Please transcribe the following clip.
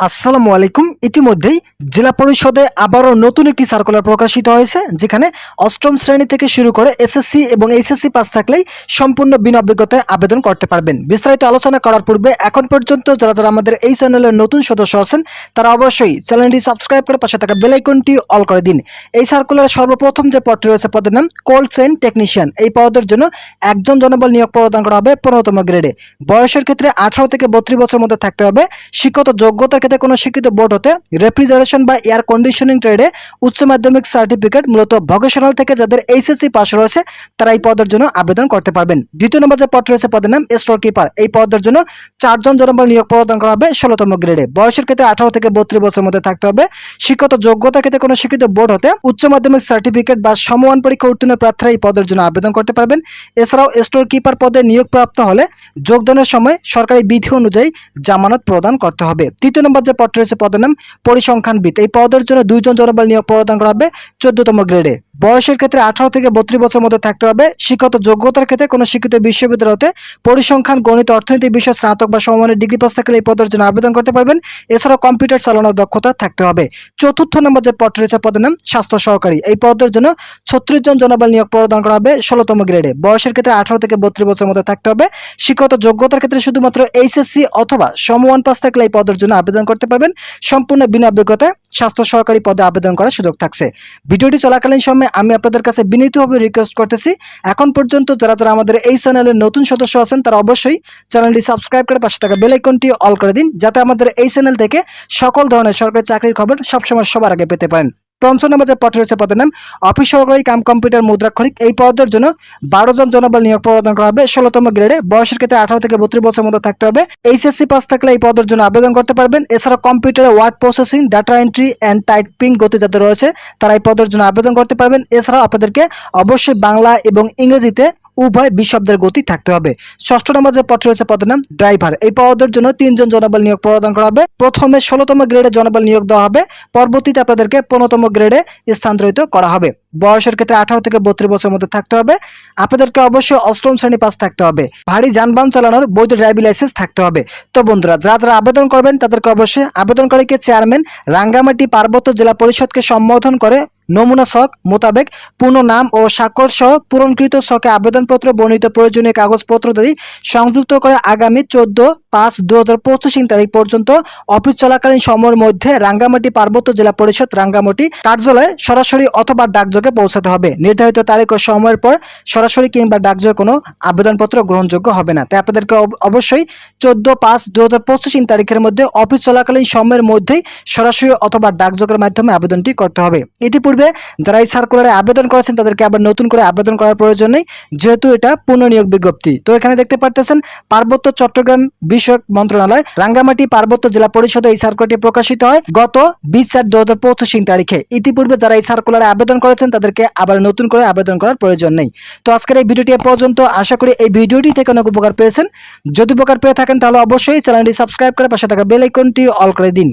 আসসালামু আলাইকুম। ইতিমধ্যেই জেলা পরিষদে আবারও নতুন একটি সার্কুলার প্রকাশিত হয়েছে, যেখানে অষ্টম শ্রেণী থেকে শুরু করে এসএসসি এবং এইচএসসি পাস থাকলেই সম্পূর্ণ বিনা অভিজ্ঞতায় আবেদন করতে পারবেন। বিস্তারিত আলোচনা করার পূর্বে এখন পর্যন্ত যারা আমাদের এই চ্যানেলের নতুন সদস্য আছেন তারা অবশ্যই চ্যানেলটি সাবস্ক্রাইব করে পাশে থাকা বেল আইকনটি অল করে দিন। এই সার্কুলারে সর্বপ্রথম যে পদটি রয়েছে পদের নাম কোল্ড চেইন টেকনিশিয়ান। এই পদের জন্য একজন জনবল নিয়োগ প্রদান করা হবে 15তম গ্রেডে। বয়সের ক্ষেত্রে 18 থেকে 32 বছরের মধ্যে থাকতে হবে। শিক্ষত যোগ্যতার ক্ষেত্রে কোনো শিক্ষিত বোর্ড হতে রেফ্রিজারেশন বা এয়ার কন্ডিশনিং ট্রেডে উচ্চ মাধ্যমিক সার্টিফিকেট, মূলত ভোকেশনাল থেকে যাদের এইচএসসি পাস রয়েছে তারা এই পদের জন্য আবেদন করতে পারবেন। দ্বিতীয় নম্বর যে পদ রয়েছে পদের নাম স্টোর কিপার। এই পদের জন্য 4 জন জনবল নিয়োগ প্রদান করা হবে 16তম গ্রেডে। বয়সের ক্ষেত্রে 18 থেকে 32 বছরের মধ্যে থাকতে হবে। শিক্ষত যোগ্যতার ক্ষেত্রে কোনো শিক্ষিত বোর্ড হতে উচ্চ মাধ্যমিক সার্টিফিকেট বা সমমান পরীক্ষা উত্তীর্ণ প্রার্থীরা এই পদের জন্য আবেদন করতে পারবেন। এছাড়াও স্টোর কিপার পদে নিয়োগ প্রাপ্ত হলে যোগদানের সময় সরকারি বিধি অনুযায়ী জামানত প্রদান করতে হবে। তৃতীয় নম্বর যে পদ রয়েছে পদের নাম পরিসংখ্যানবিদ। এই পদের জন্য 2 জন জনবল নিয়োগ প্রদান করা হবে 14তম গ্রেডে। বয়সের ক্ষেত্রে 18 থেকে 32 বছরের মধ্যে থাকতে হবে। শিক্ষত যোগ্যতার ক্ষেত্রে কোনো শিক্ষিত বিশ্ববিদ্যালয়তে পরিসংখ্যান, গণিত, অর্থনীতি বিষয়ে স্নাতক বা সমমানের ডিগ্রি পাস থাকলে এই পদের জন্য আবেদন করতে পারবেন। এছাড়াও কম্পিউটার চালানোর দক্ষতা থাকতে হবে। চতুর্থ নম্বর যে পদ রয়েছে পদের নাম স্বাস্থ্য সহকারী। এই পদের জন্য 36 জন জনবল নিয়োগ প্রদান করা হবে 16তম গ্রেডে। বয়সের ক্ষেত্রে 18 থেকে 32 বছরের মধ্যে থাকতে হবে। শিক্ষত যোগ্যতার ক্ষেত্রে শুধুমাত্র এইচএসসি অথবা সমমান পাস থাকলে এই পদের জন্য আবেদন করতে পারবেন। সম্পূর্ণ বিনা অভিজ্ঞতায় স্বাস্থ্য সহকারী পদে আবেদন করার সুযোগ থাকছে। ভিডিওটি চলাকালীন সময়ে আমি আপনাদের কাছে বিনীতভাবে রিকোয়েস্ট করতেছি, এখন পর্যন্ত যারা আমাদের এই চ্যানেলের নতুন সদস্য আছেন তারা অবশ্যই চ্যানেলটি সাবস্ক্রাইব করে পাশে থাকা বেল আইকনটি অল করে দিন, যাতে আমাদের এই চ্যানেল থেকে সকল ধরনের সরকারি চাকরির খবর সবসময় সবার আগে পেতে পারেন। পঞ্চম নম্বর যে পদ রয়েছে পদের নাম অফিস সহকারী কাম কম্পিউটার মুদ্রাক্ষরিক। এই পদের জন্য 12 জন জনবল নিয়োগ প্রদান করা হবে 16তম গ্রেডে। বয়সের ক্ষেত্রে 18 থেকে 32 বছরের মধ্যে থাকতে হবে। এইচএসসি পাস থাকলে এই পদের জন্য আবেদন করতে পারবেন। এছাড়া কম্পিউটারে word processing, data entry and typing গতি যাদের রয়েছে তারা এই পদের জন্য আবেদন করতে পারবেন। এছাড়াও আপনাদেরকে অবশ্যই বাংলা এবং ইংরেজিতে উভয় বিশব্দের গতি থাকতে হবে। ষষ্ঠ নম্বর যে পদ রয়েছে পদের নাম ড্রাইভার। এই পদের জন্য 3 জন জনবল নিয়োগ প্রদান করা হবে। প্রথমে 16তম গ্রেডে জনবল নিয়োগ দেওয়া হবে, পরবর্তীতে আপনাদেরকে 15তম গ্রেডে স্থানান্তরিত করা হবে। বয়সের ক্ষেত্রে 18 থেকে 32 বছরের মধ্যে থাকতে হবে। আপনাদেরকে অবশ্যই অষ্টম শ্রেণী পাস থাকতে হবে। ভারী যানবাহন চালানোর বৈধ ড্রাইভিং লাইসেন্স থাকতে হবে। তো বন্ধুরা, যারা আবেদন করবেন তাদেরকে অবশ্যই আবেদনকারীকে চেয়ারম্যান রাঙ্গামাটি পার্বত্য জেলা পরিষদকে সম্বোধন করে নমুনা ছক মোতাবেক পূর্ণ নাম ও স্বাক্ষর সহ পূরণকৃত ছকে আবেদনপত্র, বর্ণিত প্রয়োজনীয় কাগজপত্র দিয়ে সংযুক্ত করে আগামী 14/5/2025 তারিখ পর্যন্ত অফিস চলাকালীন সময়ের মধ্যে রাঙ্গামাটি পার্বত্য জেলা পরিষদ রাঙ্গামাটি কার্যালয়ে সরাসরি অথবা ডাকযোগে পৌঁছাতে হবে। নির্ধারিত তারিখ ও সময়ের পর সরাসরি কিংবা ডাকযোগে কোনো আবেদনপত্র গ্রহণযোগ্য হবে না। তাই আপনাদেরকে অবশ্যই 14/5/2025 তারিখের মধ্যে অফিস চলাকালীন সময়ের মধ্যেই সরাসরি অথবা ডাকযোগের মাধ্যমে আবেদনটি করতে হবে। ইতিপূর্বে যারা এই সার্কুলারে আবেদন করেছেন তাদেরকে আবার নতুন করে আবেদন করার প্রয়োজন নেই, যেহেতু এটা পুনর্নিয়োগ বিজ্ঞপ্তি। তো এখানে দেখতে পারতেছেন পার্বত্য চট্টগ্রাম বিষয়ক মন্ত্রণালয় রাঙ্গামাটি পার্বত্য জেলা পরিষদে এই সার্কুলারটি প্রকাশিত হয় গত 20/4/2025 তারিখে। ইতিপূর্বে যারা এই সার্কুলারে আবেদন করেছেন তাদেরকে আবার নতুন করে আবেদন করার প্রয়োজন নেই। তো আজকের এই ভিডিওটি পর্যন্ত। আশা করি এই ভিডিওটি থেকে অনেক উপকার পেয়েছেন। যদি উপকার পেয়ে থাকেন তাহলে অবশ্যই চ্যানেলটি সাবস্ক্রাইব করে পাশে থাকা বেল আইকনটি অল করে দিন।